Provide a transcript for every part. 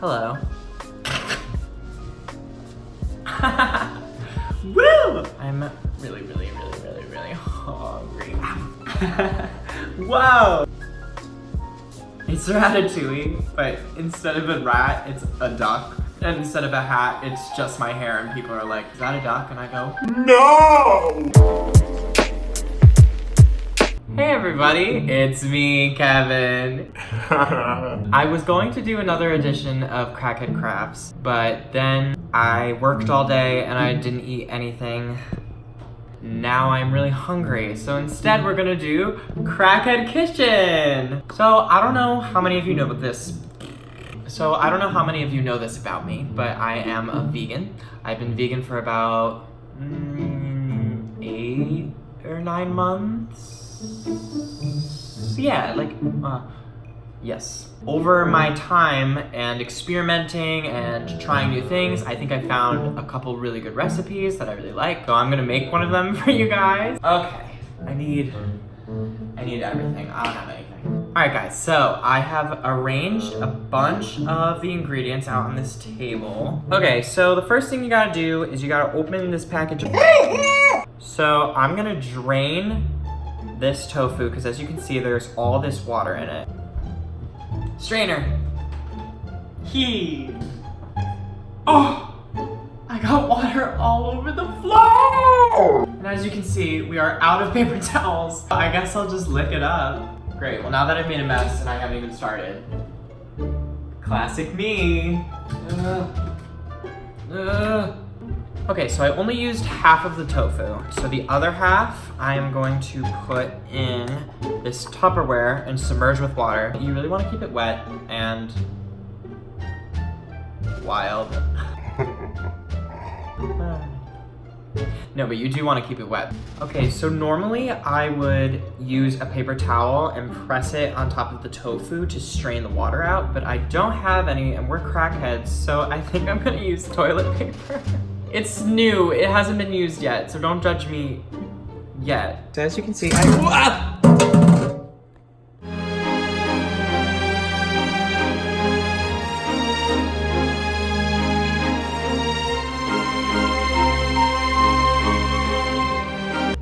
Hello. Woo! I'm really hungry. Whoa! It's Ratatouille, but instead of a rat, it's a duck. And instead of a hat, it's just my hair, and people are like, is that a duck? And I go, no! Hey everybody, it's me, Kevin. I was going to do another edition of Crackhead Crafts, but then I worked all day and I didn't eat anything. Now I'm really hungry, so instead we're gonna do Crackhead Kitchen. So I don't know how many of you know about this. About me, but I am a vegan. I've been vegan for about 8 or 9 months. Yeah, yes. Over my time and experimenting and trying new things, I think I found a couple really good recipes that I really like. So I'm gonna make one of them for you guys. Okay, I need everything. I don't have anything. Alright guys, so I have arranged a bunch of the ingredients out on this table. Okay, so the first thing you gotta do is you gotta open this package. So I'm gonna drain this tofu, because as you can see, there's all this water in it. Strainer. Oh, I got water all over the floor. And as you can see, we are out of paper towels. I guess I'll just lick it up. Great, well now that I've made a mess and I haven't even started. Classic me. Okay, so I only used half of the tofu. So the other half, I am going to put in this Tupperware and submerge with water. You really want to keep it wet and wild. No, but you do want to keep it wet. Okay, so normally I would use a paper towel and press it on top of the tofu to strain the water out, but I don't have any and we're crackheads, so I think I'm gonna use toilet paper. It's new, it hasn't been used yet, so don't judge me yet. So as you can see,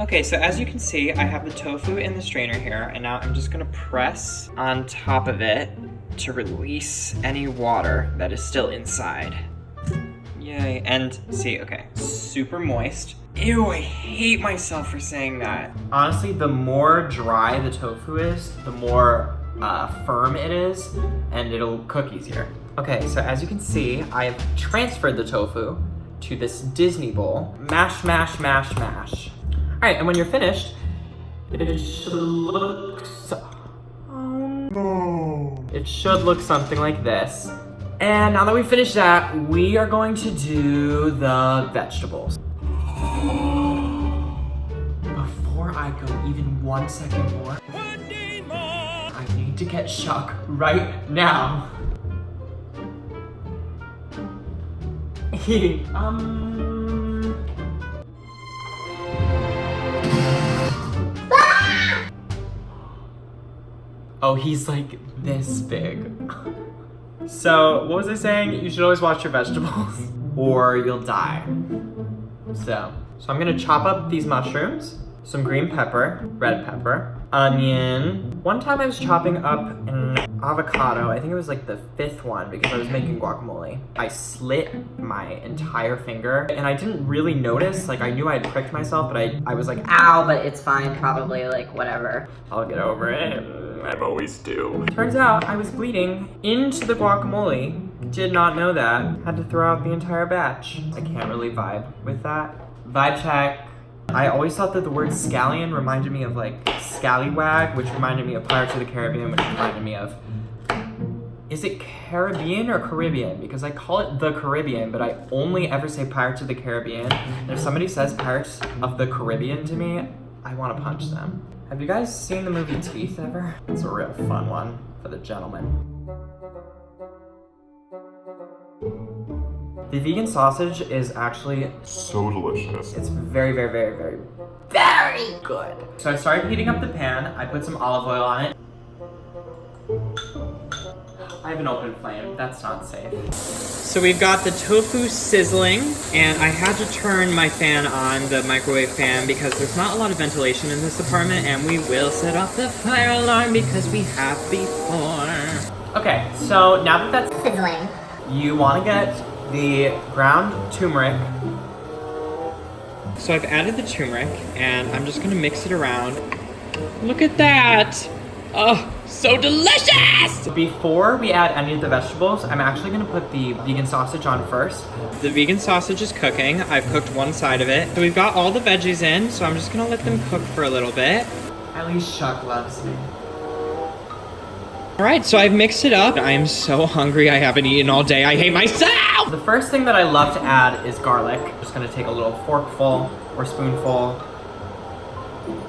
Okay, so as you can see, I have the tofu in the strainer here, and now I'm just gonna press on top of it to release any water that is still inside. Yay, and see, okay, super moist. Ew, I hate myself for saying that. Honestly, the more dry the tofu is, the more firm it is, and it'll cook easier. Okay, so as you can see, I have transferred the tofu to this Disney bowl. Mash, mash, mash, mash. All right, and when you're finished, it should look It should look something like this. And now that we finished that, we are going to do the vegetables. Before I go even 1 second more, I need to get shook right now. Oh, he's like this big. So, what was I saying? You should always wash your vegetables or you'll die. So I'm gonna chop up these mushrooms, some green pepper, red pepper, onion. One time I was chopping up an avocado. I think it was like the 5th one because I was making guacamole. I slit my entire finger and I didn't really notice. Like I knew I had pricked myself, but I was like, ow, but it's fine, probably, like, whatever. I'll get over it. I always do. Turns out I was bleeding into the guacamole. Did not know that. Had to throw out the entire batch. I can't really vibe with that. Vibe check. I always thought that the word scallion reminded me of like scallywag, which reminded me of Pirates of the Caribbean, which reminded me of, is it Caribbean or Caribbean? Because I call it the Caribbean, but I only ever say Pirates of the Caribbean. And if somebody says Pirates of the Caribbean to me, I want to punch them. Have you guys seen the movie Teeth ever? It's a real fun one for the gentleman. The vegan sausage is actually so delicious. It's very good. So I started heating up the pan. I put some olive oil on it. I have an open flame. That's not safe. So we've got the tofu sizzling, and I had to turn my fan on, the microwave fan, because there's not a lot of ventilation in this apartment, and we will set off the fire alarm because we have before. Okay, so now that that's Sizzling. you want to get the ground turmeric. So I've added the turmeric, and I'm just gonna mix it around. Look at that! Oh, so delicious! Before we add any of the vegetables, I'm actually gonna put the vegan sausage on first. The vegan sausage is cooking. I've cooked one side of it. So we've got all the veggies in, so I'm just gonna let them cook for a little bit. At least Chuck loves me. All right, so I've mixed it up. I am so hungry, I haven't eaten all day. I hate myself! The first thing that I love to add is garlic. I'm just gonna take a little forkful or spoonful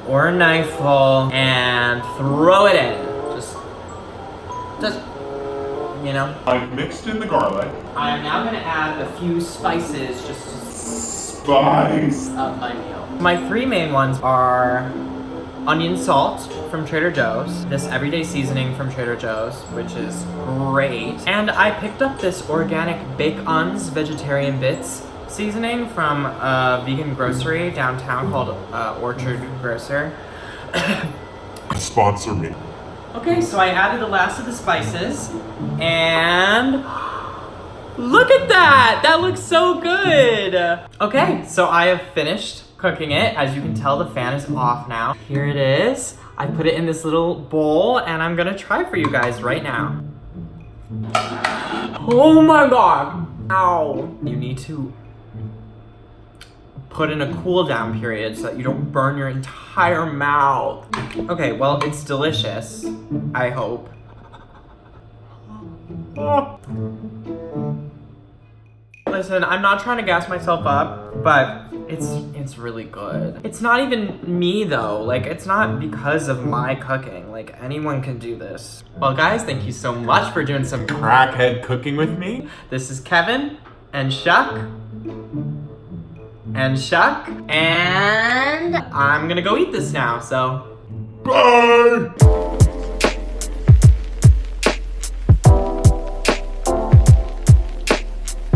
or a knifeful and throw it in. Just, you know. I've mixed in the garlic. I am now gonna add a few spices just to Spice. up my meal. My three main ones are onion salt from Trader Joe's, this everyday seasoning from Trader Joe's, which is great. And I picked up this organic Bacon's vegetarian bits seasoning from a vegan grocery downtown called Orchard Grocer. Sponsor me. Okay, so I added the last of the spices, and look at that! That looks so good! Okay, so I have finished cooking it. As you can tell, the fan is off now. Here it is. I put it in this little bowl, and I'm gonna try for you guys right now. Oh my god! Ow! You need to put in a cool down period so that you don't burn your entire mouth. Okay, well, it's delicious, I hope. Oh. Listen, I'm not trying to gas myself up, but it's really good. It's not even me though, like it's not because of my cooking, like anyone can do this. Well guys, thank you so much for doing some Crackhead cooking with me. This is Kevin and Shuck. And Shuck. And I'm gonna go eat this now, so. Bye.